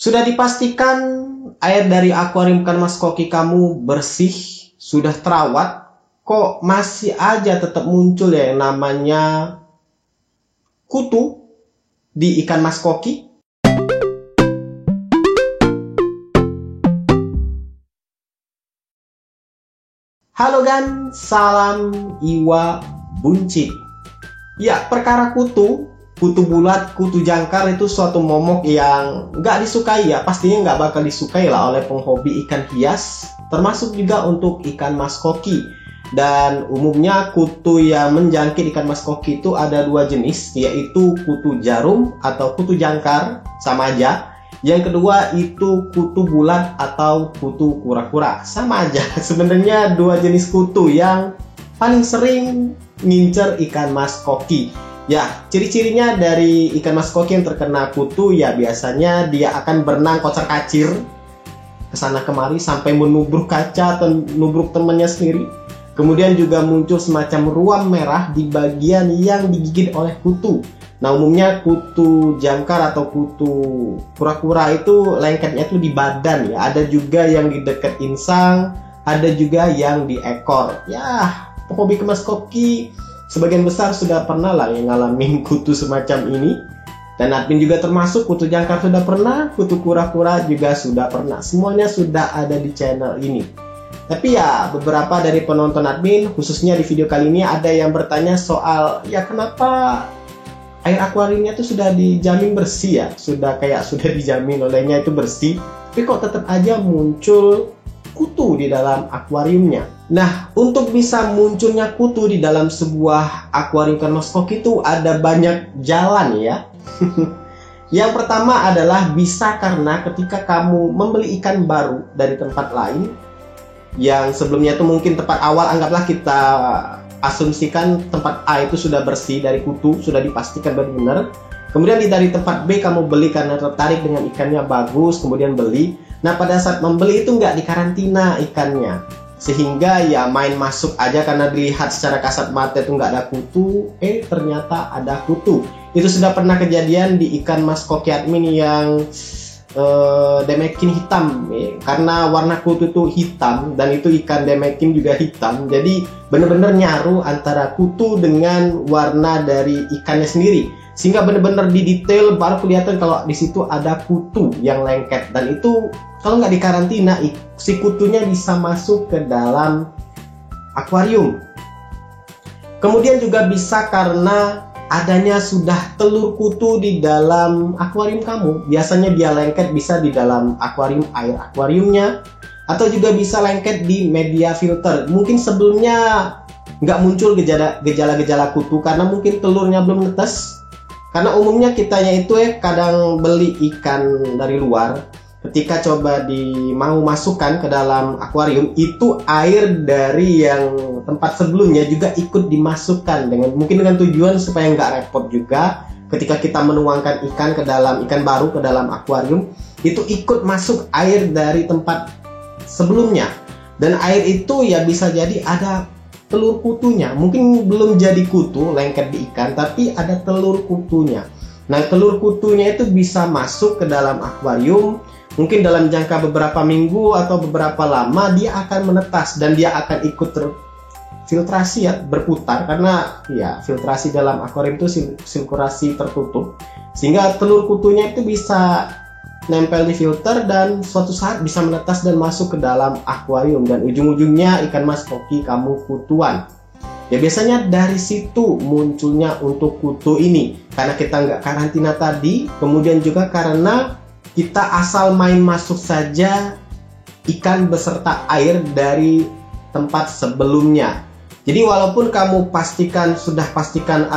Sudah dipastikan air dari akuarium ikan mas koki kamu bersih, sudah terawat, kok masih aja tetap muncul ya yang namanya kutu di ikan mas koki? Halo gan, salam iwa buncit. Ya, perkara kutu bulat, kutu jangkar itu suatu momok yang nggak disukai ya. Pastinya nggak bakal disukai lah oleh penghobi ikan hias, termasuk juga untuk ikan mas koki. Dan umumnya kutu yang menjangkit ikan mas koki itu ada dua jenis, yaitu kutu jarum atau kutu jangkar, sama aja. Yang kedua itu kutu bulat atau kutu kura-kura, sama aja. Sebenarnya dua jenis kutu yang paling sering ngincer ikan mas koki. Ya, ciri-cirinya dari ikan mas koki yang terkena kutu ya biasanya dia akan berenang kocar-kacir kesana kemari sampai menubruk kaca atau nubruk temannya sendiri. Kemudian juga muncul semacam ruam merah di bagian yang digigit oleh kutu. Nah, umumnya kutu jangkar atau kutu kura-kura itu lengketnya itu di badan ya. Ada juga yang di dekat insang, ada juga yang di ekor. Ya, hobi ikan mas koki sebagian besar sudah pernah lah yang ngalamin kutu semacam ini. Dan admin juga termasuk, kutu jangkar sudah pernah, kutu kura-kura juga sudah pernah. Semuanya sudah ada di channel ini. Tapi ya beberapa dari penonton admin, khususnya di video kali ini ada yang bertanya soal ya kenapa air akuariumnya itu sudah dijamin bersih ya, sudah dijamin olehnya itu bersih, tapi kok tetap aja muncul kutu di dalam akuariumnya. Nah, untuk bisa munculnya kutu di dalam sebuah akuarium ikan mas koki itu ada banyak jalan ya. Yang pertama adalah bisa karena ketika kamu membeli ikan baru dari tempat lain, yang sebelumnya itu mungkin tempat awal, anggaplah kita asumsikan tempat A itu sudah bersih dari kutu, sudah dipastikan benar-benar. Kemudian dari tempat B kamu beli karena tertarik dengan ikannya bagus, kemudian beli. Nah, pada saat membeli itu nggak dikarantina ikannya, sehingga ya main masuk aja karena dilihat secara kasat mata itu nggak ada kutu, ternyata ada kutu. Itu sudah pernah kejadian di ikan mas koki admin yang demekin hitam ya. Karena warna kutu itu hitam dan itu ikan demekin juga hitam, jadi benar-benar nyaru antara kutu dengan warna dari ikannya sendiri, sehingga benar-benar di detail baru kelihatan kalau di situ ada kutu yang lengket. Dan itu kalau nggak dikarantina si kutunya bisa masuk ke dalam akuarium. Kemudian juga bisa karena adanya sudah telur kutu di dalam akuarium kamu. Biasanya dia lengket bisa di dalam akuarium, air akuariumnya, atau juga bisa lengket di media filter. Mungkin sebelumnya nggak muncul gejala-gejala kutu karena mungkin telurnya belum netes. Karena umumnya kitanya itu kadang beli ikan dari luar, ketika coba mau masukkan ke dalam akuarium, itu air dari yang tempat sebelumnya juga ikut dimasukkan mungkin dengan tujuan supaya nggak repot juga ketika kita menuangkan ikan baru ke dalam akuarium, itu ikut masuk air dari tempat sebelumnya. Dan air itu ya bisa jadi ada telur kutunya, mungkin belum jadi kutu lengket di ikan, tapi ada telur kutunya. Nah, telur kutunya itu bisa masuk ke dalam akuarium. Mungkin dalam jangka beberapa minggu atau beberapa lama dia akan menetas dan dia akan ikut terfiltrasi ya, berputar, karena ya filtrasi dalam akuarium itu sirkulasi tertutup, sehingga telur kutunya itu bisa nempel di filter dan suatu saat bisa menetas dan masuk ke dalam akuarium dan ujung-ujungnya ikan mas koki kamu kutuan. Ya biasanya dari situ munculnya untuk kutu ini, karena kita nggak karantina tadi, kemudian juga karena kita asal main masuk saja ikan beserta air dari tempat sebelumnya. Jadi walaupun kamu sudah pastikan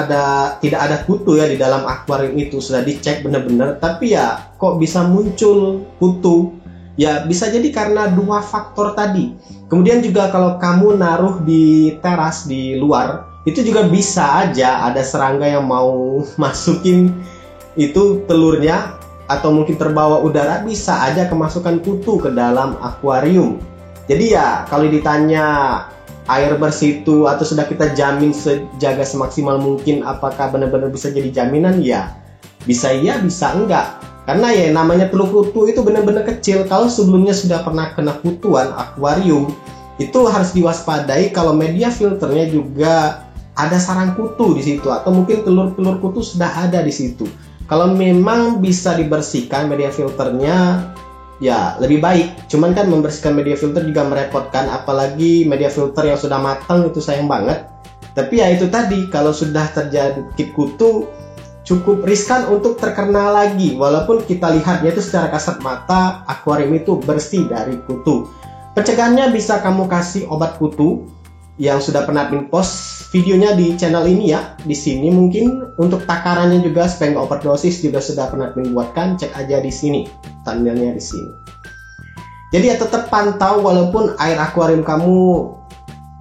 tidak ada kutu ya di dalam akuarium itu, sudah dicek benar-benar, tapi ya kok bisa muncul kutu? Ya bisa jadi karena dua faktor tadi. Kemudian juga kalau kamu naruh di teras di luar, itu juga bisa aja ada serangga yang mau masukin itu telurnya, atau mungkin terbawa udara, bisa aja kemasukan kutu ke dalam akuarium. Jadi ya kalau ditanya air bersih itu atau sudah kita jamin sejaga semaksimal mungkin, apakah benar-benar bisa jadi jaminan? Ya bisa iya, bisa enggak. Karena ya namanya telur kutu itu benar-benar kecil. Kalau sebelumnya sudah pernah kena kutuan akuarium, itu harus diwaspadai kalau media filternya juga ada sarang kutu di situ, atau mungkin telur-telur kutu sudah ada di situ. Kalau memang bisa dibersihkan media filternya, ya lebih baik. Cuman kan membersihkan media filter juga merepotkan, apalagi media filter yang sudah matang itu sayang banget. Tapi ya itu tadi, kalau sudah terjadi kutu, cukup riskan untuk terkena lagi. Walaupun kita lihatnya itu secara kasat mata akuarium itu bersih dari kutu. Pencegahannya bisa kamu kasih obat kutu yang sudah pernah post videonya di channel ini ya. Di sini mungkin untuk takarannya juga supaya nggak overdosis juga sudah pernah buatkan. Cek aja di sini, thumbnailnya di sini. Jadi ya tetap pantau, walaupun air akuarium kamu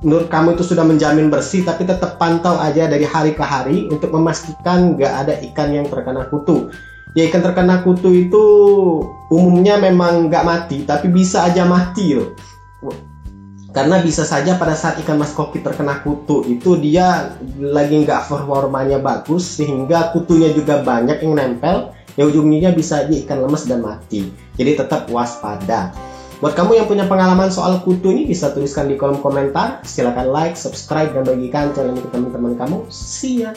menurut kamu itu sudah menjamin bersih, tapi tetap pantau aja dari hari ke hari untuk memastikan nggak ada ikan yang terkena kutu. Ya ikan terkena kutu itu umumnya memang nggak mati, tapi bisa aja mati loh. Karena bisa saja pada saat ikan mas koki terkena kutu itu dia lagi nggak performanya bagus, sehingga kutunya juga banyak yang nempel, ya ujungnya bisa aja ikan lemes dan mati. Jadi tetap waspada. Buat kamu yang punya pengalaman soal kutu ini bisa tuliskan di kolom komentar. Silahkan like, subscribe, dan bagikan channel ini ke teman-teman kamu. See ya!